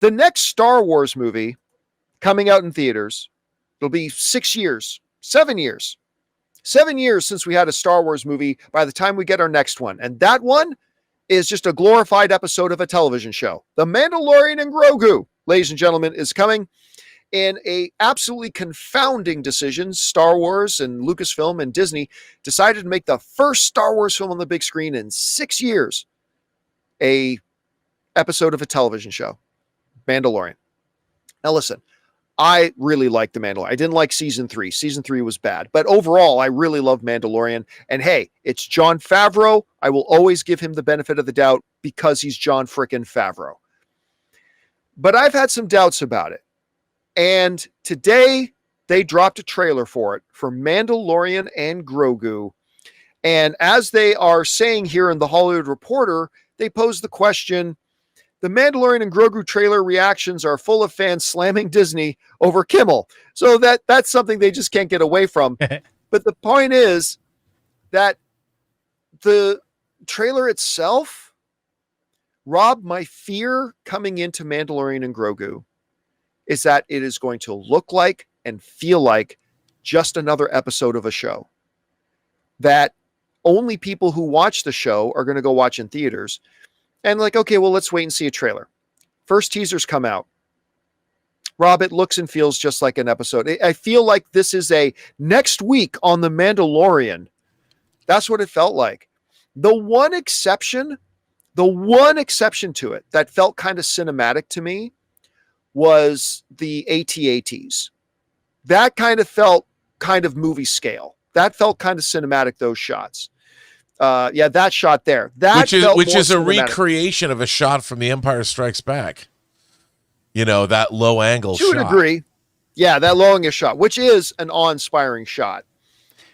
The next Star Wars movie coming out in theaters, it'll be 6 years, 7 years. 7 years since we had a Star Wars movie by the time we get our next one. And that one is just a glorified episode of a television show. The Mandalorian and Grogu, ladies and gentlemen, is coming in a absolutely confounding decision. Star Wars and Lucasfilm and Disney decided to make the first Star Wars film on the big screen in 6 years a episode of a television show, Mandalorian. Now listen, I really like The Mandalorian. I didn't like season 3. Season 3 was bad. But overall, I really love Mandalorian. And hey, it's John Favreau. I will always give him the benefit of the doubt because he's John frickin' Favreau. But I've had some doubts about it. And today, they dropped a trailer for it, for Mandalorian and Grogu. And as they are saying here in The Hollywood Reporter, they pose the question, the Mandalorian and Grogu trailer reactions are full of fans slamming Disney over Kimmel. So that's something they just can't get away from. But the point is that the trailer itself, Rob, my fear coming into Mandalorian and Grogu is that it is going to look like and feel like just another episode of a show that only people who watch the show are going to go watch in theaters. And like, okay, well, let's wait and see a trailer. First teasers come out. Rob, it looks and feels just like an episode. I feel like this is a next week on The Mandalorian. That's what it felt like. The one exception to it that felt kind of cinematic to me was the AT-ATs. That kind of felt kind of movie scale. That felt kind of cinematic, those shots. That shot there. Which is a recreation of a shot from The Empire Strikes Back. You know, that low angle shot. To a degree. Yeah, that low angle shot, which is an awe-inspiring shot.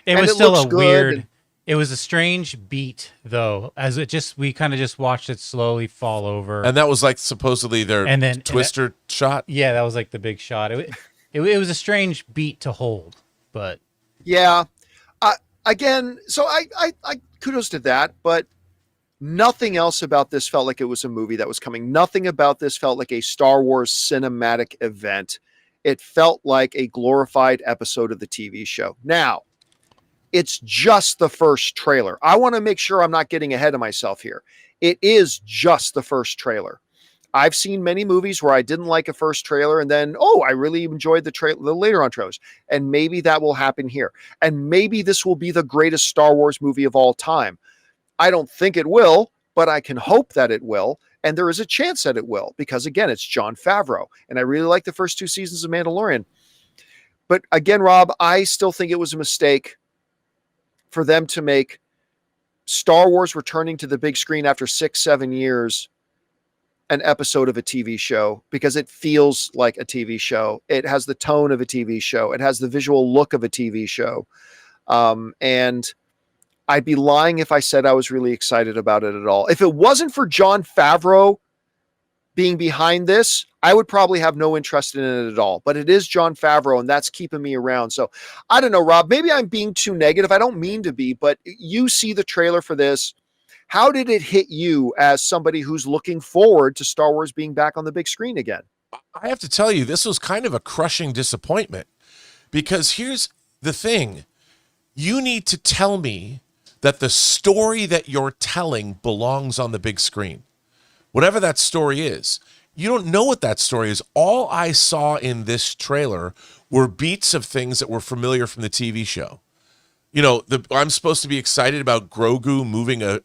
It was still a weird... It was a strange beat, though, as we kind of just watched it slowly fall over. And that was like supposedly their twister shot? Yeah, that was like the big shot. It was a strange beat to hold, but... Yeah. Again, so I kudos to that, but nothing else about this felt like it was a movie that was coming. Nothing about this felt like a Star Wars cinematic event. It felt like a glorified episode of the TV show. Now, it's just the first trailer. I want to make sure I'm not getting ahead of myself here. It is just the first trailer. I've seen many movies where I didn't like a first trailer and then, I really enjoyed the later on trailers. And maybe that will happen here. And maybe this will be the greatest Star Wars movie of all time. I don't think it will, but I can hope that it will. And there is a chance that it will, because again, it's John Favreau. And I really like the first 2 seasons of Mandalorian. But again, Rob, I still think it was a mistake for them to make Star Wars returning to the big screen after 6-7 years an episode of a TV show, because it feels like a TV show. It has the tone of a TV show. It has the visual look of a TV show. And I'd be lying if I said I was really excited about it at all. If it wasn't for John Favreau being behind this, I would probably have no interest in it at all. But it is John Favreau, and that's keeping me around. So I don't know, Rob, maybe I'm being too negative. I don't mean to be, but you see the trailer for this. How did it hit you as somebody who's looking forward to Star Wars being back on the big screen again? I have to tell you, this was kind of a crushing disappointment, because here's the thing. You need to tell me that the story that you're telling belongs on the big screen. Whatever that story is. You don't know what that story is. All I saw in this trailer were beats of things that were familiar from the TV show. You know, I'm supposed to be excited about Grogu moving a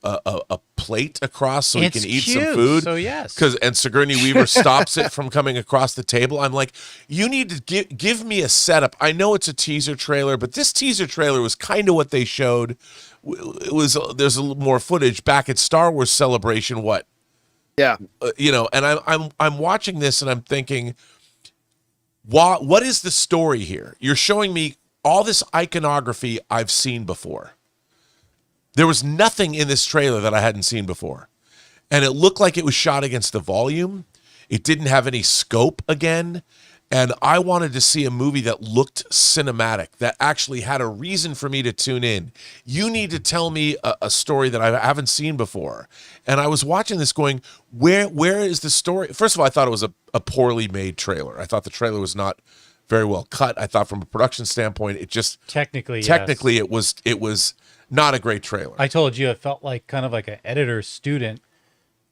plate across so he can eat some food. So yes, and Sigourney Weaver stops it from coming across the table. I'm like, you need to give me a setup. I know it's a teaser trailer, but this teaser trailer was kind of what they showed. There's a little more footage back at Star Wars Celebration. What? Yeah, and I'm watching this and I'm thinking, what is the story here? You're showing me all this iconography I've seen before. There was nothing in this trailer that I hadn't seen before. And it looked like it was shot against the volume. It didn't have any scope again. And I wanted to see a movie that looked cinematic, that actually had a reason for me to tune in. You need to tell me a story that I haven't seen before. And I was watching this going, where is the story? First of all, I thought it was a poorly made trailer. I thought the trailer was not very well cut. I thought from a production standpoint, it just technically yes. it was not a great trailer. I told you it felt like kind of like an editor student.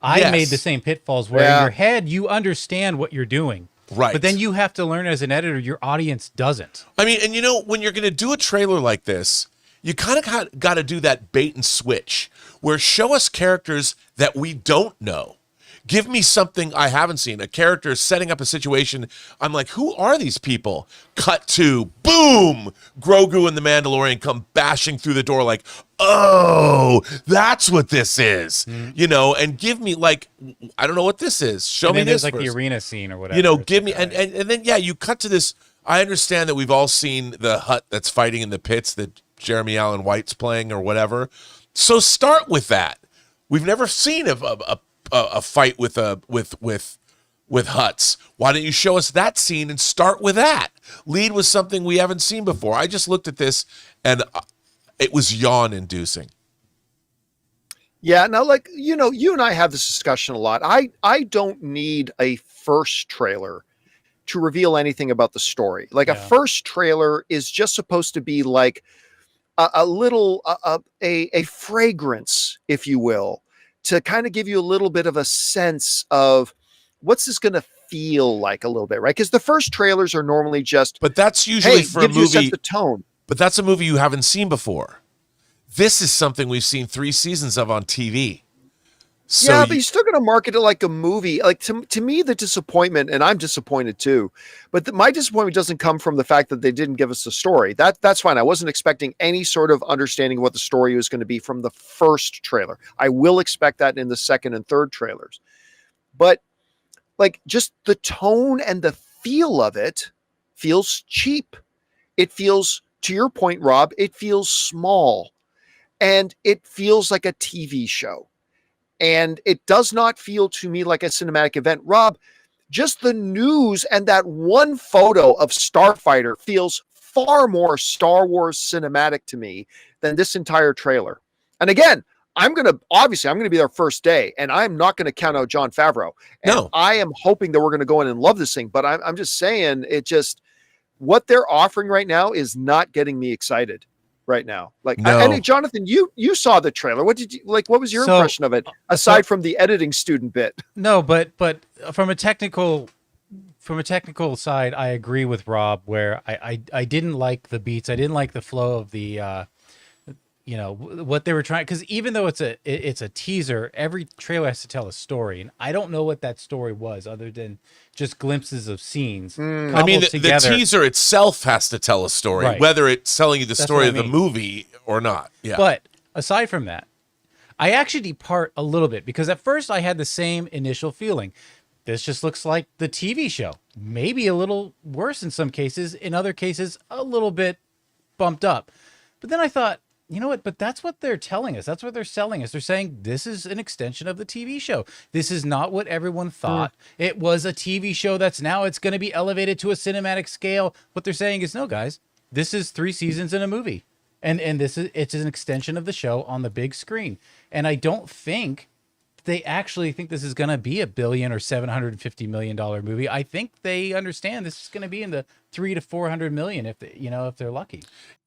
I Yes. made the same pitfalls where in your head you understand what you're doing. Right. But then you have to learn as an editor, your audience doesn't. I mean, and when you're going to do a trailer like this, you kind of got to do that bait and switch where show us characters that we don't know. Give me something I haven't seen. A character setting up a situation. I'm like, who are these people? Cut to, boom! Grogu and the Mandalorian come bashing through the door like, oh, that's what this is. And give me I don't know what this is. Show me this. There's first. The arena scene or whatever. Give me, and then, you cut to this. I understand that we've all seen the Hutt that's fighting in the pits that Jeremy Allen White's playing or whatever. So start with that. We've never seen a fight with Hutts. Why don't you show us that scene and start with that? Lead with something we haven't seen before. I just looked at this and it was yawn-inducing. Yeah, now, you and I have this discussion a lot. I don't need a first trailer to reveal anything about the story. A first trailer is just supposed to be like a little a fragrance, if you will, to kind of give you a little bit of a sense of what's this going to feel like a little bit, right? Because the first trailers are normally just, but that's usually for a movie. Set the tone. But that's a movie you haven't seen before. This is something we've seen 3 seasons of on TV. So yeah, but you're still going to market it like a movie. To me, the disappointment, and I'm disappointed too, but my disappointment doesn't come from the fact that they didn't give us the story. That's fine. I wasn't expecting any sort of understanding of what the story was going to be from the first trailer. I will expect that in the second and third trailers. But just the tone and the feel of it feels cheap. It feels, to your point, Rob, it feels small, and it feels like a TV show. And it does not feel to me like a cinematic event. Rob, just the news and that one photo of Starfighter feels far more Star Wars cinematic to me than this entire trailer. And again, I'm going to be there first day, and I'm not going to count out Jon Favreau. And no. I am hoping that we're going to go in and love this thing, but I'm just saying what they're offering right now is not getting me excited right now. And Jonathan, you saw the trailer. What did you what was your impression of it aside from the editing student bit? No, but from a technical side, I agree with Rob where I didn't like the beats. I didn't like the flow of the what they were trying, because even though it's a teaser, every trailer has to tell a story, and I don't know what that story was other than just glimpses of scenes. I mean, the teaser itself has to tell a story, right, whether it's telling you the story of the movie or not. Yeah. But aside from that, I actually depart a little bit, because at first I had the same initial feeling. This just looks like the TV show, maybe a little worse in some cases, in other cases a little bit bumped up. But then I thought, you know what? But that's what they're telling us. That's what they're selling us. They're saying this is an extension of the TV show. This is not what everyone thought. It was a TV show it's going to be elevated to a cinematic scale. What they're saying is, no, guys, this is 3 seasons in a movie. And it's an extension of the show on the big screen. And I don't think they actually think this is going to be a $1 billion or $750 million movie. I think they understand this is going to be in the $300 to $400 million if they're lucky.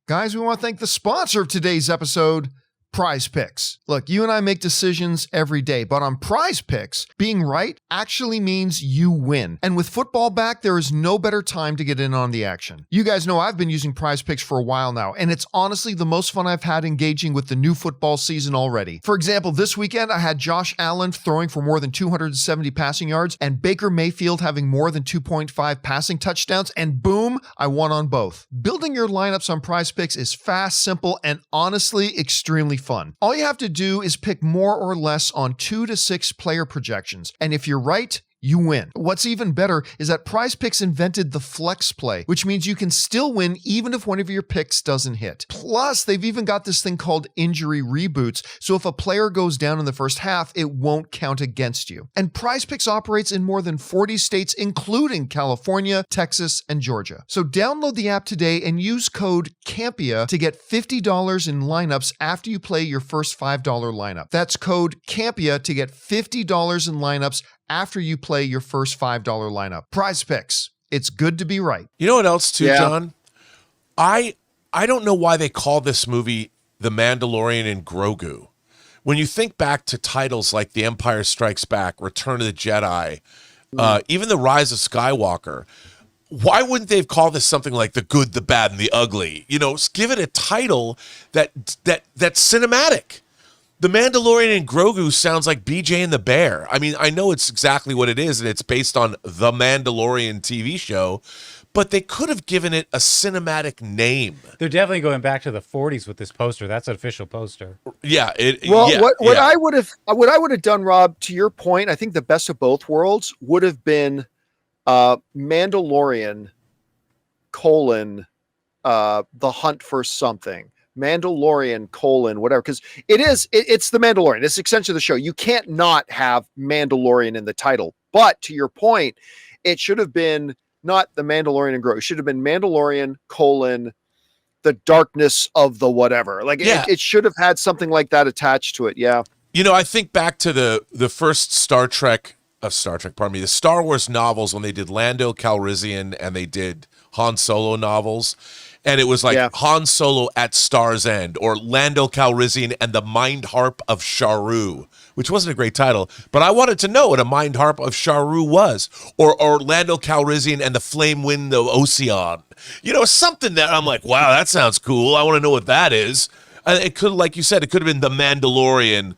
Guys, we want to thank the sponsor of today's episode, PrizePicks. Look, you and I make decisions every day, but on PrizePicks, being right actually means you win. And with football back, there is no better time to get in on the action. You guys know I've been using PrizePicks for a while now, and it's honestly the most fun I've had engaging with the new football season already. For example, this weekend, I had Josh Allen throwing for more than 270 passing yards, and Baker Mayfield having more than 2.5 passing touchdowns, and boom, I won on both. Building your lineups on PrizePicks is fast, simple, and honestly extremely fun. All you have to do is pick more or less on 2 to 6 player projections, and if you're right, you win. What's even better is that PrizePicks invented the flex play, which means you can still win even if one of your picks doesn't hit. Plus, they've even got this thing called injury reboots, so if a player goes down in the first half, it won't count against you. And PrizePicks operates in more than 40 states, including California, Texas, and Georgia. So download the app today and use code CAMPEA to get $50 in lineups after you play your first $5 lineup. That's code CAMPEA to get $50 in lineups after you play your first $5 lineup. PrizePicks. It's good to be right. You know what else too, Yeah. John? I don't know why they call this movie The Mandalorian and Grogu. When you think back to titles like The Empire Strikes Back, Return of the Jedi, even The Rise of Skywalker, why wouldn't they have called this something like The Good, the Bad, and the Ugly? You know, give it a title that's cinematic. The Mandalorian and Grogu sounds like BJ and the Bear. I mean, I know it's exactly what it is, and it's based on The Mandalorian TV show, but they could have given it a cinematic name. They're definitely going back to the 40s with this poster. That's an official poster. Yeah. What I would have done, Rob, to your point, I think the best of both worlds would have been Mandalorian : The Hunt for Something. Mandalorian : whatever, because it's the Mandalorian. It's the extension of the show. You can't not have Mandalorian in the title. But to your point, it should have been not the Mandalorian and Grogu. It should have been Mandalorian : The Darkness of the whatever. Like it should have had something like that attached to it. Yeah. You know, I think back to the first the Star Wars novels when they did Lando Calrissian and they did Han Solo novels. And it was like Han Solo at Star's End, or Lando Calrissian and the Mind Harp of Sharu, which wasn't a great title, but I wanted to know what a Mind Harp of Sharu was, or Lando Calrissian and the Flame Wind of Ocean. You know, something that I'm like, wow, that sounds cool. I want to know what that is. It could, like you said, it could have been the Mandalorian,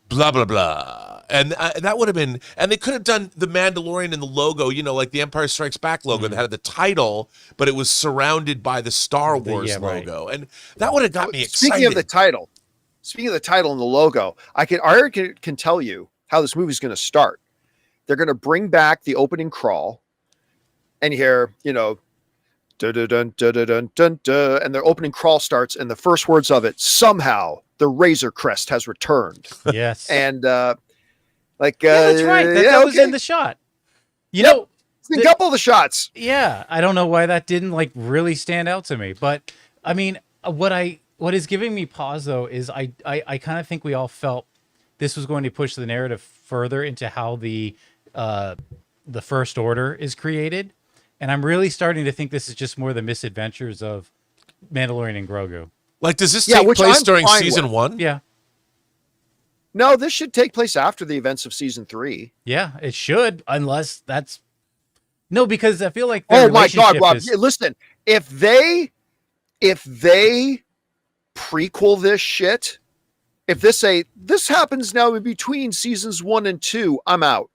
blah blah blah. And that would have been, and they could have done the Mandalorian in the logo, you know, like the Empire Strikes Back logo that had the title, but it was surrounded by the Star Wars logo. Right. And that would have got me excited. Speaking of the title and the logo, I already can tell you how this movie's going to start. They're going to bring back the opening crawl, and you hear, you know, dun dun dun dun dun dun dun, and the opening crawl starts, and the first words of it, somehow the Razor Crest has returned. Yes. And that's right. That was in the shot. You know, a couple of the shots. Yeah, I don't know why that didn't like really stand out to me, but I mean, what is giving me pause though is I kind of think we all felt this was going to push the narrative further into how the First Order is created, and I'm really starting to think this is just more the misadventures of Mandalorian and Grogu. Like, does this take place during season 1? Yeah. No, this should take place after the events of season 3. Yeah, it should, unless that's no, because I feel like oh my God, Rob! Listen, if they prequel this shit, if this happens now in between seasons 1 and 2, I'm out.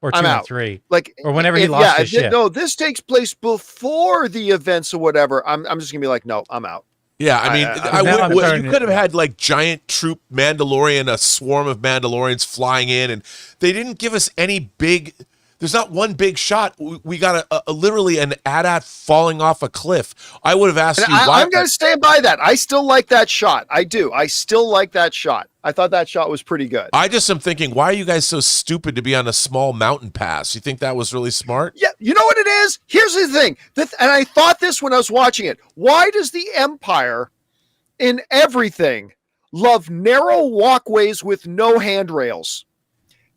Or 2 and 3, like, or whenever he lost his ship. No, this takes place before the events or whatever. I'm just gonna be like, no, I'm out. Yeah, I mean, you could have had like giant troop Mandalorian, a swarm of Mandalorians flying in, and they didn't give us any big. There's not one big shot. We got a literally an AT-AT falling off a cliff. I would have asked you why. I'm going to stand by that. I still like that shot. I do. I still like that shot. I thought that shot was pretty good. I just am thinking, why are you guys so stupid to be on a small mountain pass? You think that was really smart? Yeah. You know what it is? Here's the thing. And I thought this when I was watching it. Why does the Empire in everything love narrow walkways with no handrails?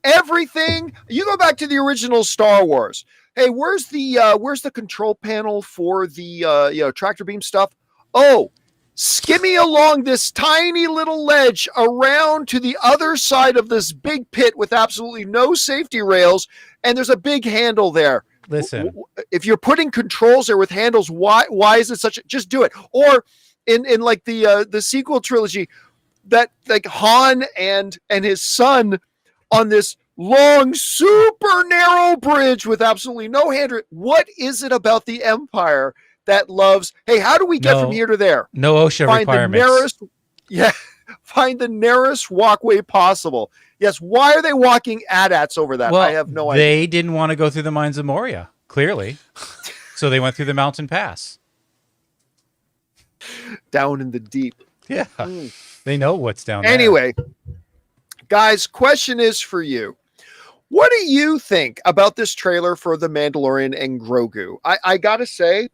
Everything. You go back to the original Star Wars. Hey, where's the control panel for the tractor beam stuff? Oh, skimming along this tiny little ledge around to the other side of this big pit with absolutely no safety rails, and there's a big handle there. Listen, if you're putting controls there with handles, why is it such? Just do it. Or in like the sequel trilogy, that like Han and his son on this long, super narrow bridge with absolutely no handrail. What is it about the Empire that loves, hey, how do we get from here to there? No OSHA requirements. Find the narrowest walkway possible. Yes, why are they walking AT-ATs over that? Well, I have no idea. They didn't want to go through the mines of Moria, clearly. So they went through the mountain pass. Down in the deep. Yeah. They know what's down there. Anyway, guys, question is for you. What do you think about this trailer for The Mandalorian and Grogu? I gotta say,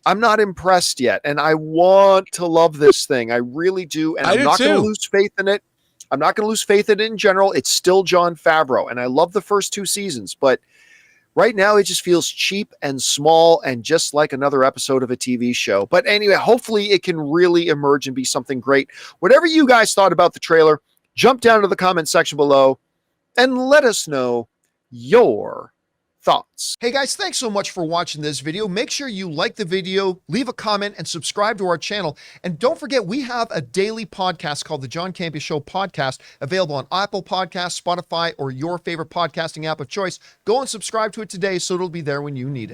I'm not impressed yet, and I want to love this thing. I really do, and I'm not going to lose faith in it. I'm not going to lose faith in it in general. It's still Jon Favreau, and I love the first 2 seasons, but right now it just feels cheap and small and just like another episode of a TV show. But anyway, hopefully it can really emerge and be something great. Whatever you guys thought about the trailer, jump down to the comment section below and let us know your thoughts. Hey guys, thanks so much for watching this video. Make sure you like the video, leave a comment, and subscribe to our channel. And don't forget, we have a daily podcast called the John Campea Show podcast, available on Apple Podcasts, Spotify, or your favorite podcasting app of choice. Go and subscribe to it today so it'll be there when you need it.